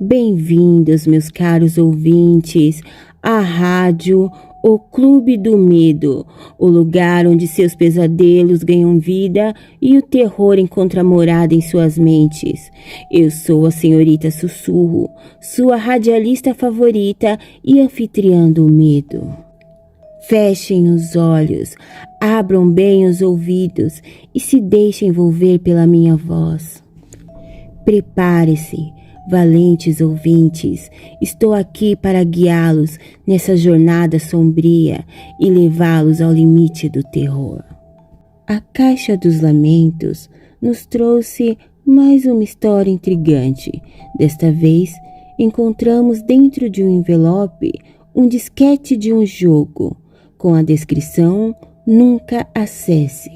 Bem-vindos, meus caros ouvintes, à rádio O Clube do Medo, o lugar onde seus pesadelos ganham vida e o terror encontra morada em suas mentes. Eu sou a senhorita Sussurro, sua radialista favorita e anfitriã do medo. Fechem os olhos, abram bem os ouvidos e se deixem envolver pela minha voz. Prepare-se, valentes ouvintes, estou aqui para guiá-los nessa jornada sombria e levá-los ao limite do terror. A Caixa dos Lamentos nos trouxe mais uma história intrigante. Desta vez, encontramos dentro de um envelope um disquete de um jogo, com a descrição "Nunca acesse".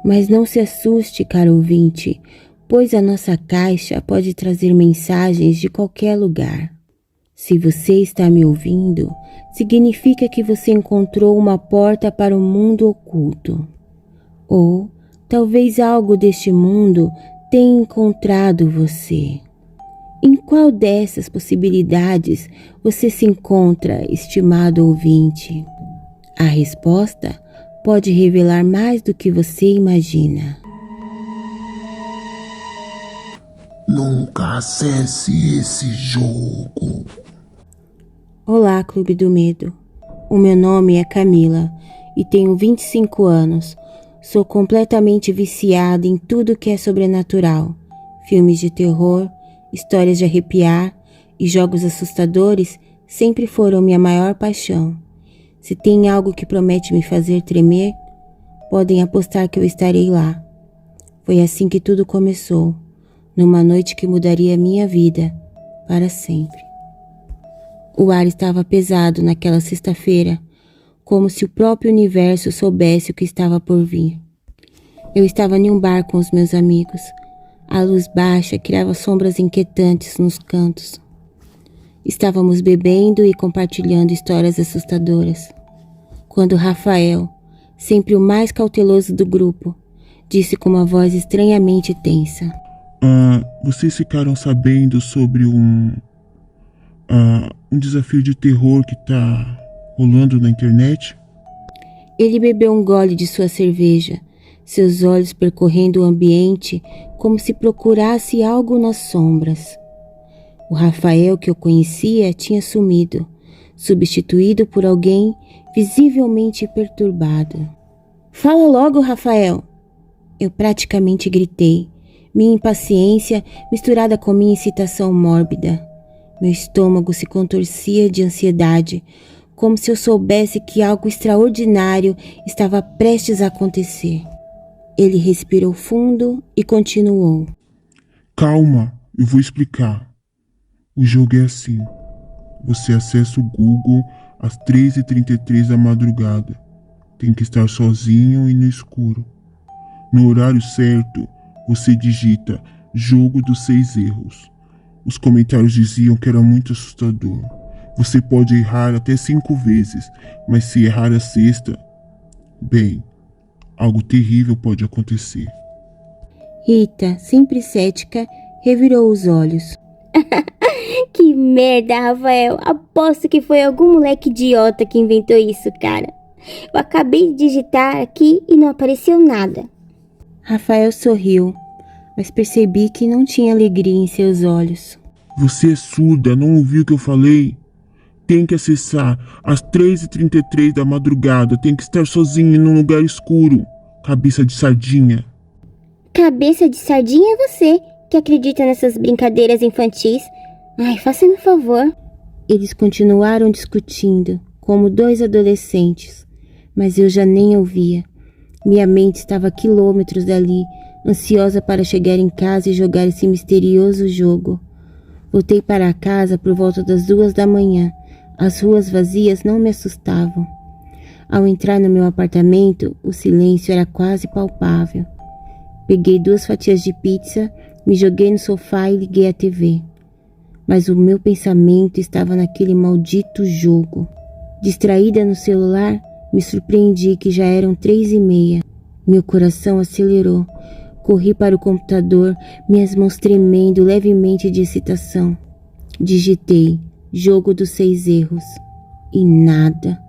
Mas não se assuste, caro ouvinte, pois a nossa caixa pode trazer mensagens de qualquer lugar. Se você está me ouvindo, significa que você encontrou uma porta para o mundo oculto. Ou talvez algo deste mundo tenha encontrado você. Em qual dessas possibilidades você se encontra, estimado ouvinte? A resposta pode revelar mais do que você imagina. Nunca acesse esse jogo. Olá, Clube do Medo. O meu nome é Camila e tenho 25 anos. Sou completamente viciada em tudo que é sobrenatural. Filmes de terror, histórias de arrepiar e jogos assustadores sempre foram minha maior paixão. Se tem algo que promete me fazer tremer, podem apostar que eu estarei lá. Foi assim que tudo começou, numa noite que mudaria minha vida para sempre. O ar estava pesado naquela sexta-feira, como se o próprio universo soubesse o que estava por vir. Eu estava em um bar com os meus amigos. A luz baixa criava sombras inquietantes nos cantos. Estávamos bebendo e compartilhando histórias assustadoras, quando Rafael, sempre o mais cauteloso do grupo, disse com uma voz estranhamente tensa: Vocês ficaram sabendo sobre um desafio de terror que tá rolando na internet? Ele bebeu um gole de sua cerveja, seus olhos percorrendo o ambiente como se procurasse algo nas sombras. O Rafael que eu conhecia tinha sumido, substituído por alguém visivelmente perturbado. "Fala logo, Rafael!" Eu praticamente gritei, minha impaciência misturada com minha excitação mórbida. Meu estômago se contorcia de ansiedade, como se eu soubesse que algo extraordinário estava prestes a acontecer. Ele respirou fundo e continuou: Calma, eu vou explicar. O jogo é assim. Você acessa o Google às 3h33 da madrugada. Tem que estar sozinho e no escuro. No horário certo, você digita "Jogo dos 6 erros". Os comentários diziam que era muito assustador. Você pode errar até 5 vezes, mas se errar a sexta, bem, algo terrível pode acontecer. Rita, sempre cética, revirou os olhos. Que merda, Rafael. Aposto que foi algum moleque idiota que inventou isso, cara. Eu acabei de digitar aqui e não apareceu nada. Rafael sorriu, mas percebi que não tinha alegria em seus olhos. Você é surda, não ouviu o que eu falei? Tem que acessar às 3h33 da madrugada. Tem que estar sozinho num lugar escuro. Cabeça de sardinha. Cabeça de sardinha é você, que acredita nessas brincadeiras infantis. Ai, faça-me um favor. Eles continuaram discutindo, como 2 adolescentes, mas eu já nem ouvia. Minha mente estava a quilômetros dali, ansiosa para chegar em casa e jogar esse misterioso jogo. Voltei para casa por volta das 2 da manhã. As ruas vazias não me assustavam. Ao entrar no meu apartamento, o silêncio era quase palpável. Peguei 2 fatias de pizza, me joguei no sofá e liguei a TV. Mas o meu pensamento estava naquele maldito jogo. Distraída no celular, me surpreendi que já eram 3h30. Meu coração acelerou. Corri para o computador, minhas mãos tremendo levemente de excitação. Digitei jogo dos 6 erros e nada.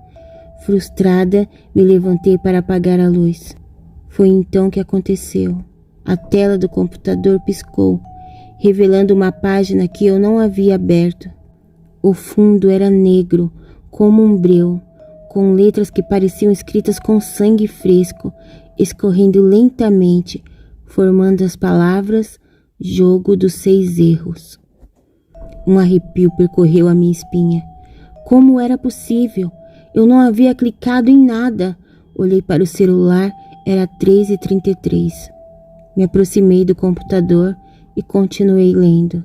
Frustrada, me levantei para apagar a luz. Foi então que aconteceu. A tela do computador piscou, revelando uma página que eu não havia aberto. O fundo era negro, como um breu, com letras que pareciam escritas com sangue fresco, escorrendo lentamente, formando as palavras Jogo dos 6 erros. Um arrepio percorreu a minha espinha. Como era possível? Eu não havia clicado em nada. Olhei para o celular, era 3h33. Me aproximei do computador e continuei lendo.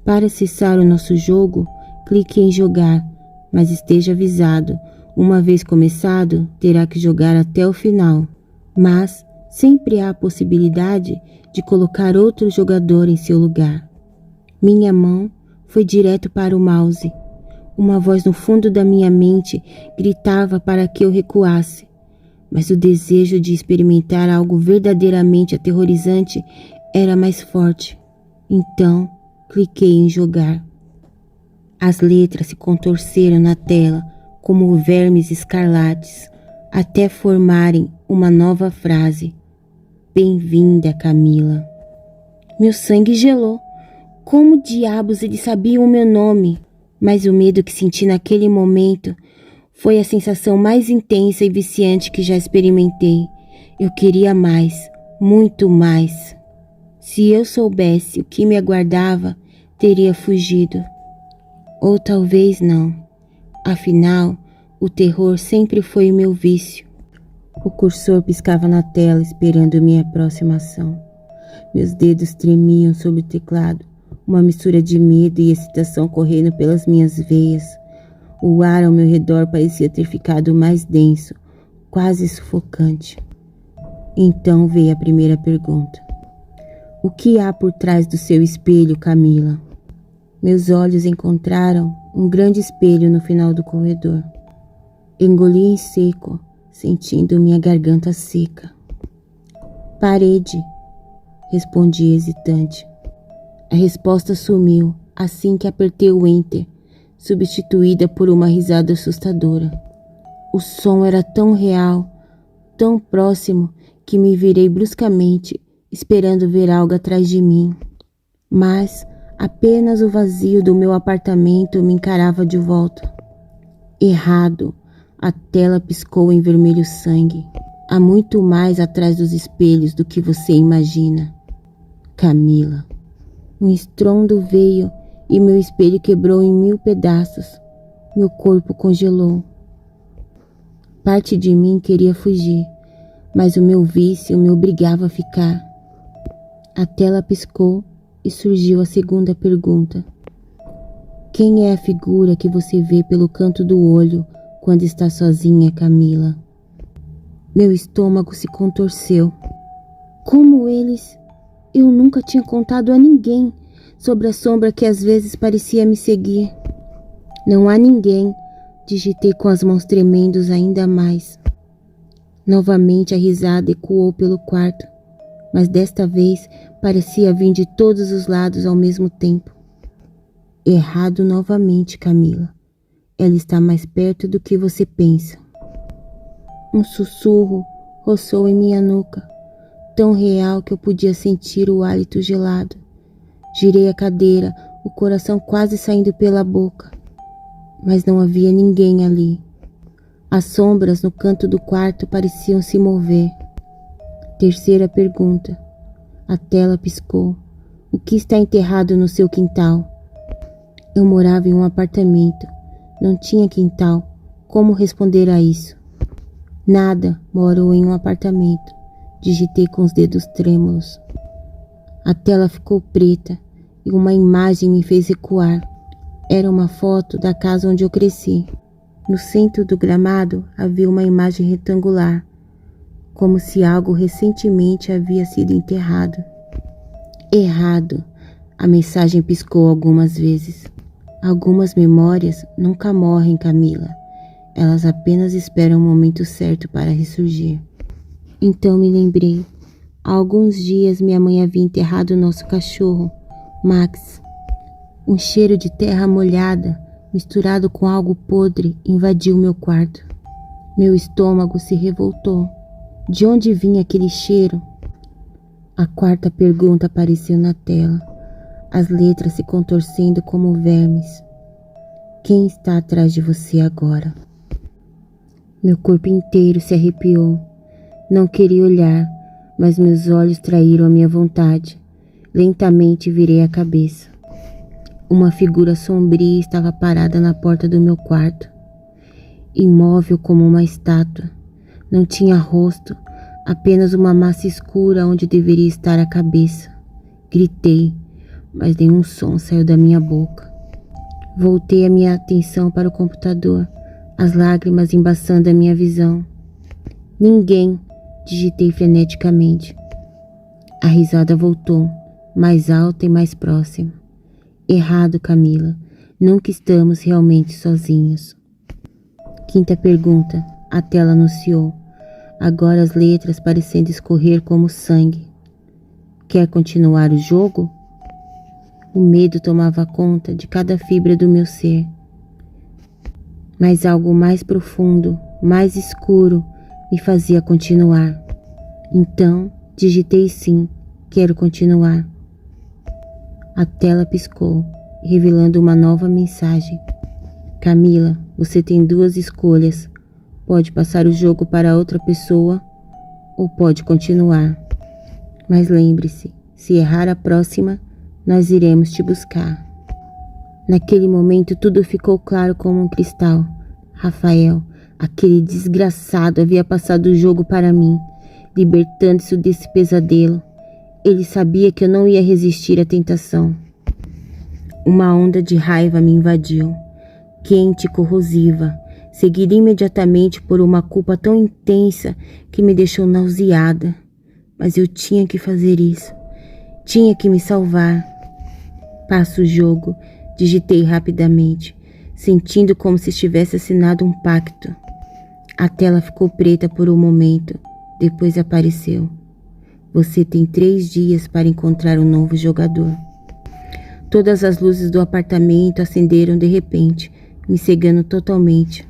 Para acessar o nosso jogo, clique em jogar, mas esteja avisado. Uma vez começado, terá que jogar até o final. Mas sempre há a possibilidade de colocar outro jogador em seu lugar. Minha mão foi direto para o mouse. Uma voz no fundo da minha mente gritava para que eu recuasse, mas o desejo de experimentar algo verdadeiramente aterrorizante era mais forte. Então, cliquei em jogar. As letras se contorceram na tela como vermes escarlates, até formarem uma nova frase. Bem-vinda, Camila. Meu sangue gelou. Como diabos eles sabiam o meu nome? Mas o medo que senti naquele momento foi a sensação mais intensa e viciante que já experimentei. Eu queria mais, muito mais. Se eu soubesse o que me aguardava, teria fugido. Ou talvez não. Afinal, o terror sempre foi o meu vício. O cursor piscava na tela esperando minha aproximação. Meus dedos tremiam sobre o teclado, uma mistura de medo e excitação correndo pelas minhas veias. O ar ao meu redor parecia ter ficado mais denso, quase sufocante. Então veio a primeira pergunta. O que há por trás do seu espelho, Camila? Meus olhos encontraram um grande espelho no final do corredor. Engoli em seco, sentindo minha garganta seca. Parede, respondi hesitante. A resposta sumiu assim que apertei o Enter, substituída por uma risada assustadora. O som era tão real, tão próximo, que me virei bruscamente, esperando ver algo atrás de mim. Mas apenas o vazio do meu apartamento me encarava de volta. Errado, a tela piscou em vermelho sangue. Há muito mais atrás dos espelhos do que você imagina. Camila. Um estrondo veio e meu espelho quebrou em 1000 pedaços. Meu corpo congelou. Parte de mim queria fugir, mas o meu vício me obrigava a ficar. A tela piscou e surgiu a segunda pergunta. Quem é a figura que você vê pelo canto do olho quando está sozinha, Camila? Meu estômago se contorceu. Como eles... Eu nunca tinha contado a ninguém sobre a sombra que às vezes parecia me seguir. Não há ninguém, digitei com as mãos tremendo ainda mais. Novamente a risada ecoou pelo quarto, mas desta vez parecia vir de todos os lados ao mesmo tempo. Errado novamente, Camila. Ela está mais perto do que você pensa. Um sussurro roçou em minha nuca, tão real que eu podia sentir o hálito gelado. Girei a cadeira, o coração quase saindo pela boca. Mas não havia ninguém ali. As sombras no canto do quarto pareciam se mover. Terceira pergunta. A tela piscou. O que está enterrado no seu quintal? Eu morava em um apartamento. Não tinha quintal. Como responder a isso? Nada, moro em um apartamento. Digitei com os dedos trêmulos. A tela ficou preta e uma imagem me fez recuar. Era uma foto da casa onde eu cresci. No centro do gramado havia uma imagem retangular, como se algo recentemente havia sido enterrado. Errado. A mensagem piscou algumas vezes. Algumas memórias nunca morrem, Camila. Elas apenas esperam o momento certo para ressurgir. Então me lembrei. Há alguns dias minha mãe havia enterrado o nosso cachorro, Max. Um cheiro de terra molhada, misturado com algo podre, invadiu meu quarto. Meu estômago se revoltou. De onde vinha aquele cheiro? A quarta pergunta apareceu na tela, as letras se contorcendo como vermes. Quem está atrás de você agora? Meu corpo inteiro se arrepiou. Não queria olhar, mas meus olhos traíram a minha vontade. Lentamente virei a cabeça. Uma figura sombria estava parada na porta do meu quarto, imóvel como uma estátua. Não tinha rosto, apenas uma massa escura onde deveria estar a cabeça. Gritei, mas nenhum som saiu da minha boca. Voltei a minha atenção para o computador, as lágrimas embaçando a minha visão. Ninguém, digitei freneticamente. A risada voltou, mais alta e mais próxima. Errado, Camila. Nunca estamos realmente sozinhos. Quinta pergunta. A tela anunciou. Agora as letras parecendo escorrer como sangue. Quer continuar o jogo? O medo tomava conta de cada fibra do meu ser. Mas algo mais profundo, mais escuro, me fazia continuar. Então, digitei sim, quero continuar. A tela piscou, revelando uma nova mensagem. Camila, você tem duas escolhas. Pode passar o jogo para outra pessoa ou pode continuar. Mas lembre-se, se errar a próxima, nós iremos te buscar. Naquele momento tudo ficou claro como um cristal. Rafael, aquele desgraçado, havia passado o jogo para mim, libertando-se desse pesadelo. Ele sabia que eu não ia resistir à tentação. Uma onda de raiva me invadiu, quente e corrosiva, seguida imediatamente por uma culpa tão intensa que me deixou nauseada. Mas eu tinha que fazer isso. Tinha que me salvar. Passo o jogo, digitei rapidamente, sentindo como se estivesse assinado um pacto. A tela ficou preta por um momento, depois apareceu. Você tem 3 dias para encontrar um novo jogador. Todas as luzes do apartamento acenderam de repente, me cegando totalmente.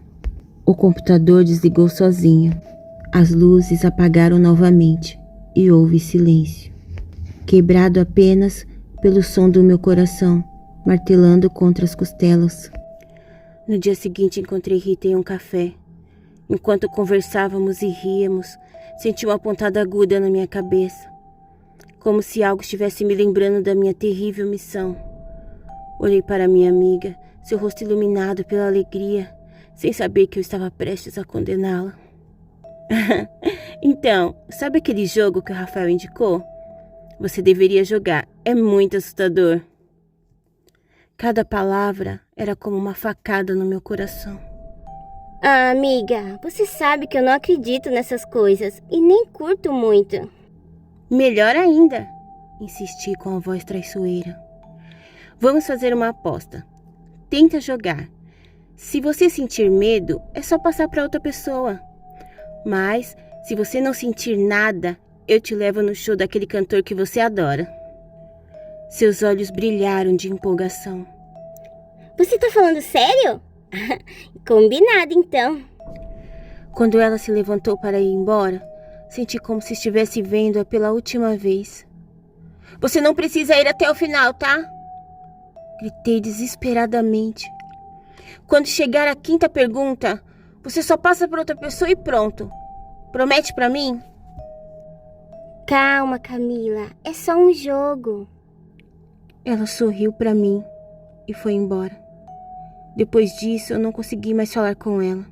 O computador desligou sozinho. As luzes apagaram novamente e houve silêncio, quebrado apenas pelo som do meu coração, martelando contra as costelas. No dia seguinte encontrei Rita em um café. Enquanto conversávamos e ríamos, senti uma pontada aguda na minha cabeça, como se algo estivesse me lembrando da minha terrível missão. Olhei para minha amiga, seu rosto iluminado pela alegria, sem saber que eu estava prestes a condená-la. Então, sabe aquele jogo que o Rafael indicou? Você deveria jogar, é muito assustador. Cada palavra era como uma facada no meu coração. Ah, amiga, você sabe que eu não acredito nessas coisas e nem curto muito. Melhor ainda, insisti com a voz traiçoeira. Vamos fazer uma aposta. Tenta jogar. Se você sentir medo, é só passar para outra pessoa. Mas, se você não sentir nada, eu te levo no show daquele cantor que você adora. Seus olhos brilharam de empolgação. Você tá falando sério? Combinado, então. Quando ela se levantou para ir embora, senti como se estivesse vendo-a pela última vez. Você não precisa ir até o final, tá? Gritei desesperadamente. Quando chegar a 5ª pergunta, você só passa para outra pessoa e pronto. Promete para mim? Calma, Camila. É só um jogo. Ela sorriu para mim e foi embora. Depois disso, eu não consegui mais falar com ela.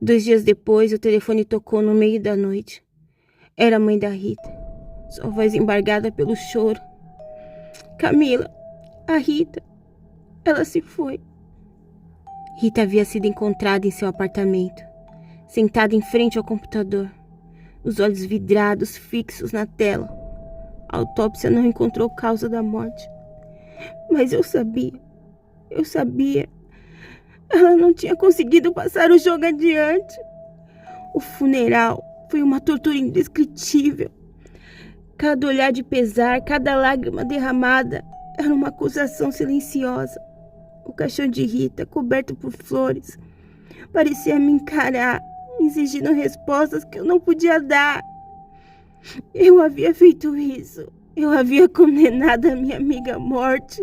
2 dias depois, o telefone tocou no meio da noite. Era a mãe da Rita, sua voz embargada pelo choro. Camila, a Rita, ela se foi. Rita havia sido encontrada em seu apartamento, sentada em frente ao computador, os olhos vidrados fixos na tela. A autópsia não encontrou causa da morte. Mas eu sabia. Ela não tinha conseguido passar o jogo adiante. O funeral foi uma tortura indescritível. Cada olhar de pesar, cada lágrima derramada era uma acusação silenciosa. O caixão de Rita, coberto por flores, parecia me encarar, exigindo respostas que eu não podia dar. Eu havia feito isso. Eu havia condenado a minha amiga à morte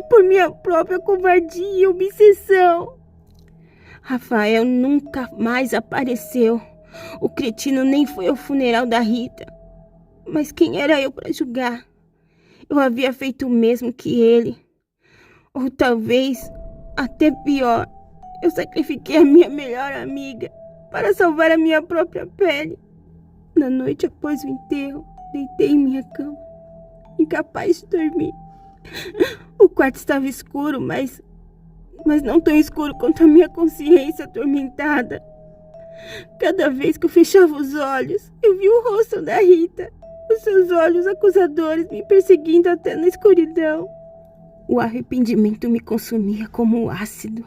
por minha própria covardia e obsessão. Rafael nunca mais apareceu. O cretino nem foi ao funeral da Rita. Mas quem era eu para julgar? Eu havia feito o mesmo que ele. Ou talvez, até pior, eu sacrifiquei a minha melhor amiga para salvar a minha própria pele. Na noite após o enterro, deitei em minha cama, incapaz de dormir. O quarto estava escuro, mas não tão escuro quanto a minha consciência atormentada. Cada vez que eu fechava os olhos, eu via o rosto da Rita, os seus olhos acusadores me perseguindo até na escuridão. O arrependimento me consumia como um ácido,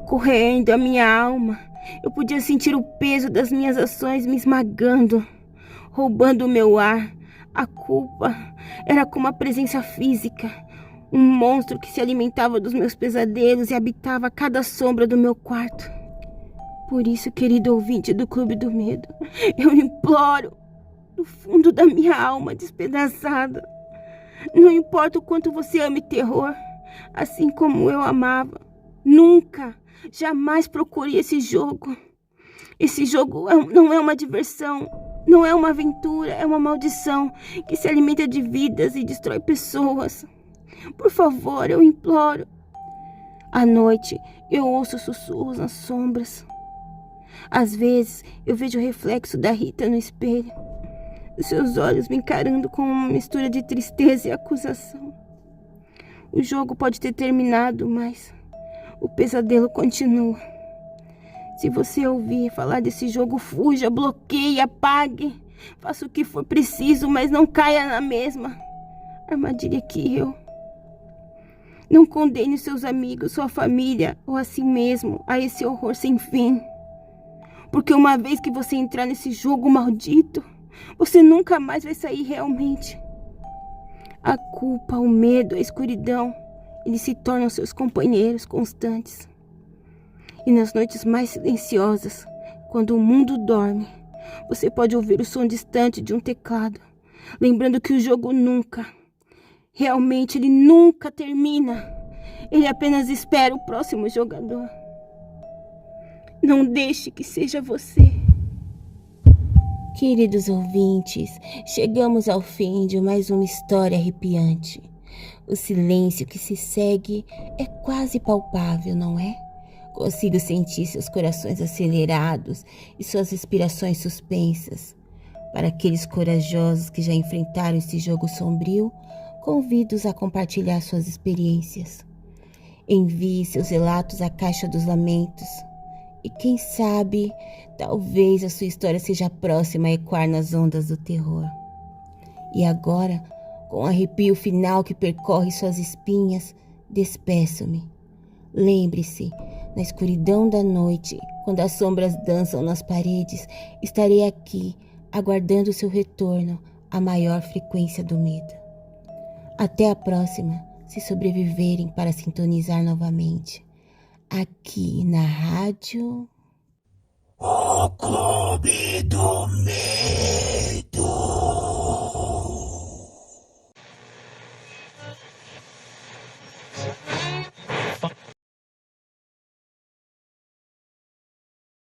correndo a minha alma. Eu podia sentir o peso das minhas ações me esmagando, roubando o meu ar. A culpa era como a presença física, um monstro que se alimentava dos meus pesadelos e habitava cada sombra do meu quarto. Por isso, querido ouvinte do Clube do Medo, eu imploro, do fundo da minha alma despedaçada, não importa o quanto você ame terror, assim como eu amava, nunca, jamais procure esse jogo. Esse jogo não é uma diversão, não é uma aventura, é uma maldição que se alimenta de vidas e destrói pessoas. Por favor, eu imploro. À noite, eu ouço sussurros nas sombras. Às vezes, eu vejo o reflexo da Rita no espelho. Os seus olhos me encarando com uma mistura de tristeza e acusação. O jogo pode ter terminado, mas o pesadelo continua. Se você ouvir falar desse jogo, fuja, bloqueie, apague. Faça o que for preciso, mas não caia na mesma armadilha que eu. Não condene seus amigos, sua família ou a si mesmo a esse horror sem fim. Porque uma vez que você entrar nesse jogo maldito, você nunca mais vai sair realmente. A culpa, o medo, a escuridão, eles se tornam seus companheiros constantes. E nas noites mais silenciosas, quando o mundo dorme, você pode ouvir o som distante de um teclado, lembrando que o jogo nunca, realmente ele nunca termina. Ele apenas espera o próximo jogador. Não deixe que seja você. Queridos ouvintes, chegamos ao fim de mais uma história arrepiante. O silêncio que se segue é quase palpável, não é? Consigo sentir seus corações acelerados e suas respirações suspensas. Para aqueles corajosos que já enfrentaram esse jogo sombrio, convido-os a compartilhar suas experiências. Envie seus relatos à Caixa dos Lamentos. E quem sabe, talvez a sua história seja próxima a ecoar nas ondas do terror. E agora, com o arrepio final que percorre suas espinhas, despeço-me. Lembre-se, na escuridão da noite, quando as sombras dançam nas paredes, estarei aqui, aguardando seu retorno à maior frequência do medo. Até a próxima, se sobreviverem para sintonizar novamente. Aqui na rádio... O Clube do Medo.